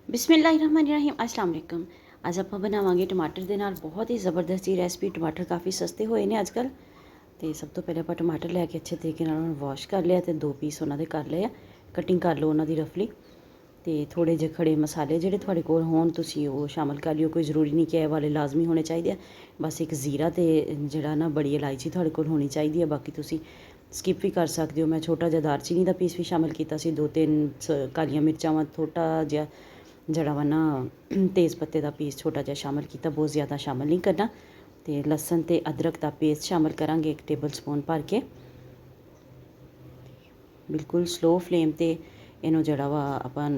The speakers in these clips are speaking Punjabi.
ਬਿਸਮਿਲ੍ਲਾਹਿਰਰਹਿਮਾਨਿਰਰਹੀਮ अस्सलाम वालेकुम। ਅੱਜ ਆਪਾਂ ਬਣਾਵਾਂਗੇ ਟਮਾਟਰ ਦੇ ਨਾਲ ਬਹੁਤ ਹੀ ਜ਼ਬਰਦਸਤ ਜੀ ਰੈਸਪੀ। ਟਮਾਟਰ ਕਾਫੀ ਸਸਤੇ ਹੋਏ ਨੇ ਅੱਜ ਕੱਲ੍ਹ। ਤੇ ਸਭ ਤੋਂ ਪਹਿਲਾਂ ਆਪਾਂ ਟਮਾਟਰ ਲੈ ਕੇ ਅੱਛੇ ਤਰੀਕੇ ਨਾਲ ਉਹਨਾਂ ਨੂੰ ਵਾਸ਼ ਕਰ ਲਿਆ ਤੇ 2 ਪੀਸ ਉਹਨਾਂ ਦੇ ਕਰ ਲਏ ਆ। ਕਟਿੰਗ ਕਰ ਲਓ ਉਹਨਾਂ ਦੀ ਰਫਲੀ। ਤੇ ਥੋੜ੍ਹੇ ਜਿਹੇ ਖੜੇ ਮਸਾਲੇ ਜਿਹੜੇ ਤੁਹਾਡੇ ਕੋਲ ਹੋਣ ਤੁਸੀਂ ਉਹ ਸ਼ਾਮਿਲ ਕਰ ਲਿਓ। ਕੋਈ ਜ਼ਰੂਰੀ ਨਹੀਂ ਕਿ ਇਹ ਵਾਲੇ ਲਾਜ਼ਮੀ ਹੋਣੇ ਚਾਹੀਦੇ ਆ। ਬਸ ਇੱਕ ਜ਼ੀਰਾ ਤੇ ਜਿਹੜਾ ਨਾ ਬੜੀ ਇਲਾਇਚੀ ਤੁਹਾਡੇ ਕੋਲ ਹੋਣੀ ਚਾਹੀਦੀ ਹੈ। ਬਾਕੀ ਤੁਸੀਂ ਸਕਿਪ ਵੀ ਕਰ ਸਕਦੇ ਹੋ। ਮੈਂ ਛੋਟਾ ਜਿਹਾ ਦਾਲਚੀਨੀ ਦਾ ਪੀਸ ਵੀ ਸ਼ਾਮਿਲ ਕੀਤਾ ਸੀ। 2-3 ਕਾਲੀਆਂ ਮਿਰਚਾਂ ਵਾ, ਛੋਟਾ ਜਿਹਾ ਜਿਹੜਾ ਵਾ ਨਾ ਤੇਜ਼ ਪੱਤੇ ਦਾ ਪੀਸ ਛੋਟਾ ਜਿਹਾ ਸ਼ਾਮਿਲ ਕੀਤਾ। ਬਹੁਤ ਜ਼ਿਆਦਾ ਸ਼ਾਮਿਲ ਨਹੀਂ ਕਰਨਾ। ਤੇ ਲਸਣ ਤੇ ਅਦਰਕ ਦਾ ਪੇਸਟ ਸ਼ਾਮਿਲ ਕਰਾਂਗੇ 1 ਟੇਬਲ ਸਪੂਨ ਭਰ ਕੇ। ਬਿਲਕੁਲ ਸਲੋ ਫਲੇਮ ਤੇ ਇਹਨੂੰ ਜਿਹੜਾ ਵਾ ਆਪਾਂ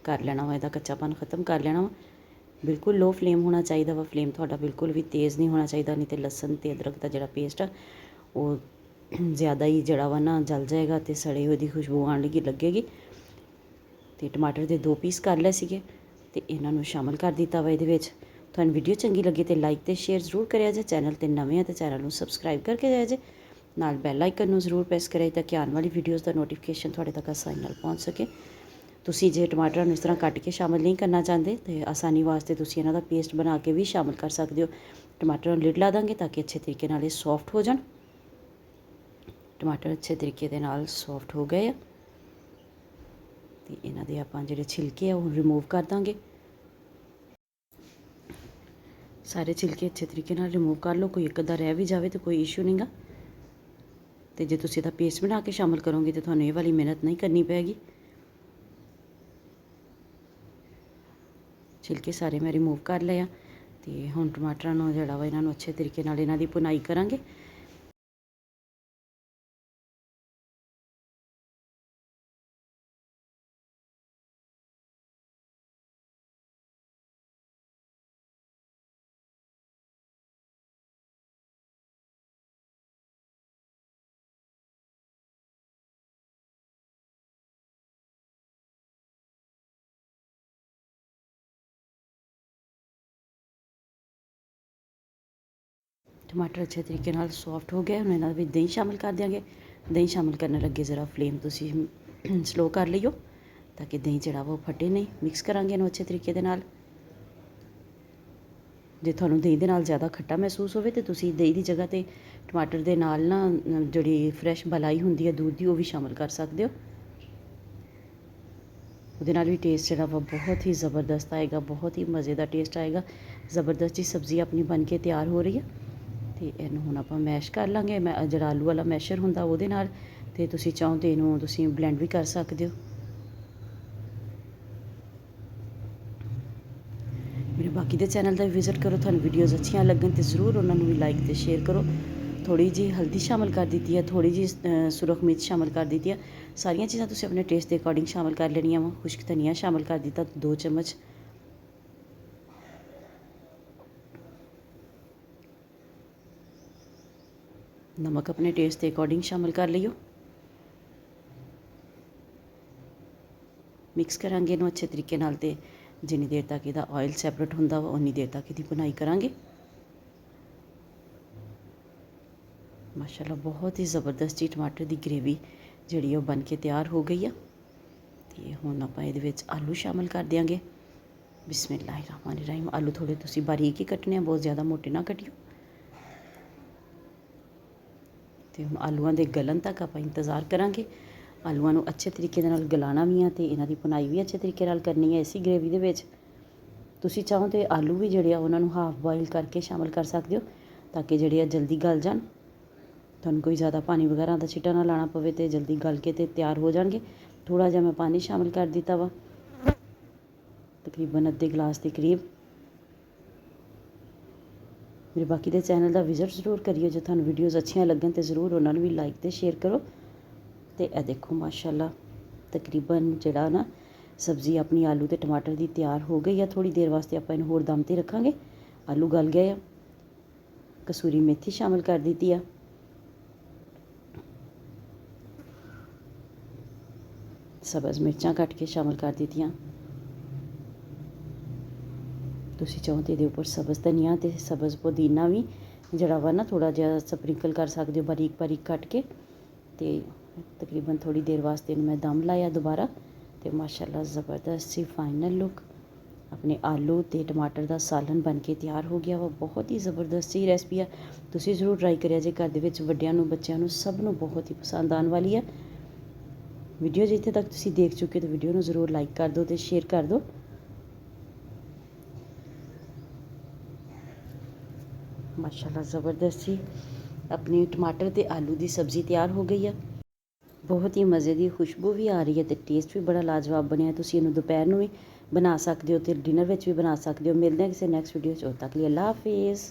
ਕਰ ਲੈਣਾ ਵਾ, ਇਹਦਾ ਕੱਚਾਪਨ ਖ਼ਤਮ ਕਰ ਲੈਣਾ ਵਾ। ਬਿਲਕੁਲ ਲੋ ਫਲੇਮ ਹੋਣਾ ਚਾਹੀਦਾ ਵਾ। ਫਲੇਮ ਤੁਹਾਡਾ ਬਿਲਕੁਲ ਵੀ ਤੇਜ਼ ਨਹੀਂ ਹੋਣਾ ਚਾਹੀਦਾ, ਨਹੀਂ ਤੇ ਲਸਣ ਤੇ ਅਦਰਕ ਦਾ ਜਿਹੜਾ ਪੇਸਟ ਆ ਉਹ ਜ਼ਿਆਦਾ ਹੀ ਜਿਹੜਾ ਵਾ ਨਾ ਜਲ ਜਾਏਗਾ ਤੇ ਸੜੇ ਹੋਏ ਦੀ ਖੁਸ਼ਬੂ ਆਉਣ ਲੱਗੇਗੀ। ਤੇ ਟਮਾਟਰ ਦੇ 2 ਪੀਸ ਕਰ ਲਏ ਸੀਗੇ ਤੇ ਇਹਨਾਂ ਨੂੰ ਸ਼ਾਮਿਲ ਕਰ ਦਿੱਤਾ ਵਾ ਇਹਦੇ ਵਿੱਚ। ਤੁਹਾਨੂੰ ਵੀਡੀਓ ਚੰਗੀ ਲੱਗੇ ਤੇ ਲਾਈਕ ਤੇ ਸ਼ੇਅਰ ਜ਼ਰੂਰ ਕਰਿਆ ਜੇ। ਚੈਨਲ ਤੇ ਨਵੇਂ ਆ ਤੇ ਚੈਨਲ ਨੂੰ ਸਬਸਕ੍ਰਾਈਬ ਕਰਕੇ ਜਾਇਆ ਜੇ। ਨਾਲ ਬੈਲ ਆਈਕਨ ਨੂੰ ਜ਼ਰੂਰ ਪ੍ਰੈਸ ਕਰਿਆ ਤਾਂ ਕਿ ਆਉਣ ਵਾਲੀ ਵੀਡੀਓਜ਼ ਦਾ ਨੋਟੀਫਿਕੇਸ਼ਨ ਤੁਹਾਡੇ ਤੱਕ ਆਸਾਨੀ ਨਾਲ ਪਹੁੰਚ ਸਕੇ। ਤੁਸੀਂ ਜੇ ਟਮਾਟਰਾਂ ਨੂੰ ਇਸ ਤਰ੍ਹਾਂ ਕੱਟ ਕੇ ਸ਼ਾਮਿਲ ਨਹੀਂ ਕਰਨਾ ਚਾਹੁੰਦੇ ਤੇ ਆਸਾਨੀ ਵਾਸਤੇ ਤੁਸੀਂ ਇਹਨਾਂ ਦਾ ਪੇਸਟ ਬਣਾ ਕੇ ਵੀ ਸ਼ਾਮਿਲ ਕਰ ਸਕਦੇ ਹੋ। ਟਮਾਟਰਾਂ ਨੂੰ ਲਿਡ ਲਾ ਦਾਂਗੇ ਤਾਂ ਕਿ ਅੱਛੇ ਤਰੀਕੇ ਨਾਲ ਇਹ ਸੌਫਟ ਹੋ ਜਾਣ। ਟਮਾਟਰ ਅੱਛੇ ਤਰੀਕੇ ਦੇ ਨਾਲ ਸੌਫਟ ਹੋ ਗਏ ਆ ਤੇ ਇਹਨਾਂ ਦੇ ਆਪਾਂ ਜਿਹੜੇ ਛਿਲਕੇ ਆ ਉਹ ਰਿਮੂਵ ਕਰ ਦਾਂਗੇ। ਸਾਰੇ ਛਿਲਕੇ ਅੱਛੇ ਤਰੀਕੇ ਨਾਲ ਰਿਮੂਵ ਕਰ ਲਓ। ਕੋਈ ਇੱਕ ਅੱਧਾ ਰਹਿ ਵੀ ਜਾਵੇ ਤਾਂ ਕੋਈ ਇਸ਼ੂ ਨਹੀਂਗਾ। ਤੇ ਜੇ ਤੁਸੀਂ ਇਹਦਾ ਪੇਸਟ ਬਣਾ ਕੇ ਸ਼ਾਮਿਲ ਕਰੋਗੇ ਤਾਂ ਤੁਹਾਨੂੰ ਇਹ ਵਾਲੀ ਮਿਹਨਤ ਨਹੀਂ ਕਰਨੀ ਪਏਗੀ। ਛਿਲਕੇ ਸਾਰੇ ਮੈਂ ਰਿਮੂਵ ਕਰ ਲਏ ਆ ਤੇ ਹੁਣ ਟਮਾਟਰਾਂ ਨੂੰ ਜਿਹੜਾ ਵਾ ਇਹਨਾਂ ਨੂੰ ਅੱਛੇ ਤਰੀਕੇ ਨਾਲ ਇਹਨਾਂ ਦੀ ਭੁਨਾਈ ਕਰਾਂਗੇ। ਟਮਾਟਰ ਅੱਛੇ ਤਰੀਕੇ ਨਾਲ ਸੌਫਟ ਹੋ ਗਏ। ਹੁਣ ਇਹਨਾਂ ਵਿੱਚ ਦਹੀਂ ਸ਼ਾਮਿਲ ਕਰ ਦਿਆਂਗੇ। ਦਹੀਂ ਸ਼ਾਮਿਲ ਕਰਨ ਲੱਗੇ ਜ਼ਰਾ ਫਲੇਮ ਤੁਸੀਂ ਸਲੋ ਕਰ ਲਈਓ ਤਾਂ ਕਿ ਦਹੀਂ ਜਿਹੜਾ ਵਾ ਉਹ ਫਟੇ ਨਹੀਂ। ਮਿਕਸ ਕਰਾਂਗੇ ਇਹਨੂੰ ਅੱਛੇ ਤਰੀਕੇ ਦੇ ਨਾਲ। ਜੇ ਤੁਹਾਨੂੰ ਦਹੀਂ ਦੇ ਨਾਲ ਜ਼ਿਆਦਾ ਖੱਟਾ ਮਹਿਸੂਸ ਹੋਵੇ ਤਾਂ ਤੁਸੀਂ ਦਹੀਂ ਦੀ ਜਗ੍ਹਾ 'ਤੇ ਟਮਾਟਰ ਦੇ ਨਾਲ ਨਾ ਜਿਹੜੀ ਫਰੈਸ਼ ਮਲਾਈ ਹੁੰਦੀ ਹੈ ਦੁੱਧ ਦੀ ਉਹ ਵੀ ਸ਼ਾਮਿਲ ਕਰ ਸਕਦੇ ਹੋ। ਉਹਦੇ ਨਾਲ ਵੀ ਟੇਸਟ ਜਿਹੜਾ ਵਾ ਬਹੁਤ ਹੀ ਜ਼ਬਰਦਸਤ ਆਏਗਾ। ਬਹੁਤ ਹੀ ਮਜ਼ੇ ਦਾ ਟੇਸਟ ਆਏਗਾ। ਜ਼ਬਰਦਸਤ ਜੀ ਸਬਜ਼ੀ ਆਪਣੀ ਬਣ ਕੇ ਤਿਆਰ ਹੋ ਰਹੀ ਹੈ ਤੇ ਇਹਨੂੰ ਹੁਣ ਆਪਾਂ ਮੈਸ਼ ਕਰ ਲਾਂਗੇ। ਮੈਂ ਜਿਹੜਾ ਆਲੂ ਵਾਲਾ ਮੈਸ਼ਰ ਹੁੰਦਾ ਉਹਦੇ ਨਾਲ, ਤੇ ਤੁਸੀਂ ਚਾਹੋ ਤਾਂ ਇਹਨੂੰ ਤੁਸੀਂ ਬਲੈਂਡ ਵੀ ਕਰ ਸਕਦੇ ਹੋ। ਮੇਰੇ ਬਾਕੀ ਦੇ ਚੈਨਲ ਦਾ ਵੀ ਵਿਜ਼ਿਟ ਕਰੋ। ਤੁਹਾਨੂੰ ਵੀਡੀਓਜ਼ ਅੱਛੀਆਂ ਲੱਗਣ ਤੇ ਜ਼ਰੂਰ ਉਹਨਾਂ ਨੂੰ ਵੀ ਲਾਈਕ ਤੇ ਸ਼ੇਅਰ ਕਰੋ। ਥੋੜ੍ਹੀ ਜਿਹੀ ਹਲਦੀ ਸ਼ਾਮਿਲ ਕਰ ਦਿੱਤੀ ਹੈ, ਥੋੜ੍ਹੀ ਜਿਹੀ ਸੁਰਖ ਮਿਰਚ ਸ਼ਾਮਿਲ ਕਰ ਦਿੱਤੀ ਹੈ। ਸਾਰੀਆਂ ਚੀਜ਼ਾਂ ਤੁਸੀਂ ਆਪਣੇ ਟੇਸਟ ਦੇ ਅਕੋਰਡਿੰਗ ਸ਼ਾਮਿਲ ਕਰ ਲੈਣੀਆਂ ਵਾ। ਖੁਸ਼ਕ ਧਨੀਆ ਸ਼ਾਮਿਲ ਕਰ ਦਿੱਤਾ 2 ਚਮਚ। ਨਮਕ ਆਪਣੇ ਟੇਸਟ ਦੇ ਅਕੋਰਡਿੰਗ ਸ਼ਾਮਿਲ ਕਰ ਲਿਓ। ਮਿਕਸ ਕਰਾਂਗੇ ਇਹਨੂੰ ਅੱਛੇ ਤਰੀਕੇ ਨਾਲ ਤੇ ਜਿੰਨੀ ਦੇਰ ਤੱਕ ਇਹਦਾ ਆਇਲ ਸੈਪਰੇਟ ਹੁੰਦਾ ਵਾ ਉਨੀ ਦੇਰ ਤੱਕ ਇਹਦੀ ਭੁਨਾਈ ਕਰਾਂਗੇ। ਮਾਸ਼ਾਅੱਲਾ ਬਹੁਤ ਹੀ ਜ਼ਬਰਦਸਤ ਜੀ ਟਮਾਟਰ ਦੀ ਗ੍ਰੇਵੀ ਜਿਹੜੀ ਉਹ ਬਣ ਕੇ ਤਿਆਰ ਹੋ ਗਈ ਆ। ਤੇ ਹੁਣ ਆਪਾਂ ਇਹਦੇ ਵਿੱਚ ਆਲੂ ਸ਼ਾਮਿਲ ਕਰ ਦਿਆਂਗੇ। ਬਿਸਮਿਲ੍ਲਾਹਿਰਰਹਿਮਾਨਿਰਰਹੀਮ। ਆਲੂ ਥੋੜ੍ਹੇ ਤੁਸੀਂ ਬਾਰੀਕ ਹੀ ਕੱਟਣੇ ਆ, ਬਹੁਤ ਜ਼ਿਆਦਾ ਮੋਟੇ ਨਾ ਕੱਟਿਓ। ਤੇ ਹੁਣ ਆਲੂਆਂ ਦੇ ਗਲਣ ਤੱਕ ਆਪਾਂ ਇੰਤਜ਼ਾਰ ਕਰਾਂਗੇ। ਆਲੂਆਂ ਨੂੰ ਅੱਛੇ ਤਰੀਕੇ ਦੇ ਨਾਲ ਗਲਾਉਣਾ ਵੀ ਆ ਤੇ ਇਹਨਾਂ ਦੀ ਭੁਨਾਈ ਵੀ ਅੱਛੇ ਤਰੀਕੇ ਨਾਲ ਕਰਨੀ ਹੈ ਇਸੀ ਗ੍ਰੇਵੀ ਦੇ ਵਿੱਚ। ਤੁਸੀਂ ਚਾਹੋ ਤਾਂ ਆਲੂ ਵੀ ਜਿਹੜੇ ਆ ਉਹਨਾਂ ਨੂੰ ਹਾਫ ਬੋਇਲ ਕਰਕੇ ਸ਼ਾਮਿਲ ਕਰ ਸਕਦੇ ਹੋ ਤਾਂ ਕਿ ਜਿਹੜੇ ਆ ਜਲਦੀ ਗਲ ਜਾਣ। ਤੁਹਾਨੂੰ ਕੋਈ ਜ਼ਿਆਦਾ ਪਾਣੀ ਵਗੈਰਾ ਦਾ ਛਿੱਟਾ ਨਾ ਲਾਉਣਾ ਪਵੇ ਤੇ ਜਲਦੀ ਗਲ ਕੇ ਤੇ ਤਿਆਰ ਹੋ ਜਾਣਗੇ। ਥੋੜ੍ਹਾ ਜਿਹਾ ਮੈਂ ਪਾਣੀ ਸ਼ਾਮਿਲ ਕਰ ਦਿੱਤਾ ਵਾ, ਤਕਰੀਬਨ ਅੱਧੇ ਗਲਾਸ ਦੇ ਕਰੀਬ। ਮੇਰੇ ਬਾਕੀ ਦੇ ਚੈਨਲ ਦਾ ਵਿਜ਼ਿਟ ਜ਼ਰੂਰ ਕਰਿਓ। ਜੇ ਤੁਹਾਨੂੰ ਵੀਡੀਓਜ਼ ਅੱਛੀਆਂ ਲੱਗਣ ਤਾਂ ਜ਼ਰੂਰ ਉਹਨਾਂ ਨੂੰ ਵੀ ਲਾਈਕ ਤੇ ਸ਼ੇਅਰ ਕਰੋ। ਤੇ ਇਹ ਦੇਖੋ ਮਾਸ਼ਾਅੱਲਾ ਤਕਰੀਬਨ ਜਿਹੜਾ ਨਾ ਸਬਜ਼ੀ ਆਪਣੀ ਆਲੂ ਤੇ ਟਮਾਟਰ ਦੀ ਤਿਆਰ ਹੋ ਗਈ ਆ। ਥੋੜ੍ਹੀ ਦੇਰ ਵਾਸਤੇ ਆਪਾਂ ਇਹਨੂੰ ਹੋਰ ਦਮ 'ਤੇ ਰੱਖਾਂਗੇ। ਆਲੂ ਗਲ ਗਏ ਆ। ਕਸੂਰੀ ਮੇਥੀ ਸ਼ਾਮਿਲ ਕਰ ਦਿੱਤੀ ਆ। ਸਬਜ਼ ਮਿਰਚਾਂ ਕੱਟ ਕੇ ਸ਼ਾਮਿਲ ਕਰ ਦਿੱਤੀਆਂ। ਤੁਸੀਂ ਚਾਹੋ ਤਾਂ ਇਹਦੇ ਉੱਪਰ ਸਬਜ਼ ਧਨੀਆ ਤੇ ਸਬਜ਼ ਪੁਦੀਨਾ ਵੀ ਜਿਹੜਾ ਵਾ ਨਾ ਥੋੜ੍ਹਾ ਜਿਹਾ ਸਪਰਿੰਕਲ ਕਰ ਸਕਦੇ ਹੋ ਬਾਰੀਕ ਬਾਰੀਕ ਕੱਟ ਕੇ। ਤੇ ਤਕਰੀਬਨ ਥੋੜ੍ਹੀ ਦੇਰ ਵਾਸਤੇ ਇਹਨੂੰ ਮੈਂ ਦਮ ਲਾਇਆ ਦੁਬਾਰਾ ਤੇ ਮਾਸ਼ਾਅੱਲਾ ਜ਼ਬਰਦਸਤ ਸੀ ਫਾਈਨਲ ਲੁੱਕ। ਆਪਣੇ ਆਲੂ ਅਤੇ ਟਮਾਟਰ ਦਾ ਸਾਲਨ ਬਣ ਕੇ ਤਿਆਰ ਹੋ ਗਿਆ ਵਾ। ਬਹੁਤ ਹੀ ਜ਼ਬਰਦਸਤ ਹੀ ਰੈਸਪੀ ਆ, ਤੁਸੀਂ ਜ਼ਰੂਰ ਟਰਾਈ ਕਰਿਆ ਜੇ ਘਰ ਦੇ ਵਿੱਚ। ਵੱਡਿਆਂ ਨੂੰ, ਬੱਚਿਆਂ ਨੂੰ, ਸਭ ਨੂੰ ਬਹੁਤ ਹੀ ਪਸੰਦ ਆਉਣ ਵਾਲੀ ਆ। ਵੀਡੀਓ ਜਿੱਥੇ ਤੱਕ ਤੁਸੀਂ ਦੇਖ ਚੁੱਕੇ ਤਾਂ ਵੀਡੀਓ ਨੂੰ ਜ਼ਰੂਰ ਲਾਈਕ ਕਰ ਦਿਓ ਅਤੇ ਸ਼ੇਅਰ ਕਰ ਦਿਓ। ਮਾਸ਼ਾਅੱਲਾ ਜ਼ਬਰਦਸਤ ਹੀ ਆਪਣੀ ਟਮਾਟਰ ਅਤੇ ਆਲੂ ਦੀ ਸਬਜ਼ੀ ਤਿਆਰ ਹੋ ਗਈ ਆ। ਬਹੁਤ ਹੀ ਮਜ਼ੇ ਦੀ ਖੁਸ਼ਬੂ ਵੀ ਆ ਰਹੀ ਹੈ ਅਤੇ ਟੇਸਟ ਵੀ ਬੜਾ ਲਾਜਵਾਬ ਬਣਿਆ। ਤੁਸੀਂ ਇਹਨੂੰ ਦੁਪਹਿਰ ਨੂੰ ਵੀ ਬਣਾ ਸਕਦੇ ਹੋ ਅਤੇ ਡਿਨਰ ਵਿੱਚ ਵੀ ਬਣਾ ਸਕਦੇ ਹੋ। ਮਿਲਦੇ ਹਾਂ ਕਿਸੇ ਨੈਕਸਟ ਵੀਡੀਓ 'ਚ। ਉਦੋਂ ਤੱਕ ਲਈ ਅੱਲਾ ਹਾਫਿਜ਼।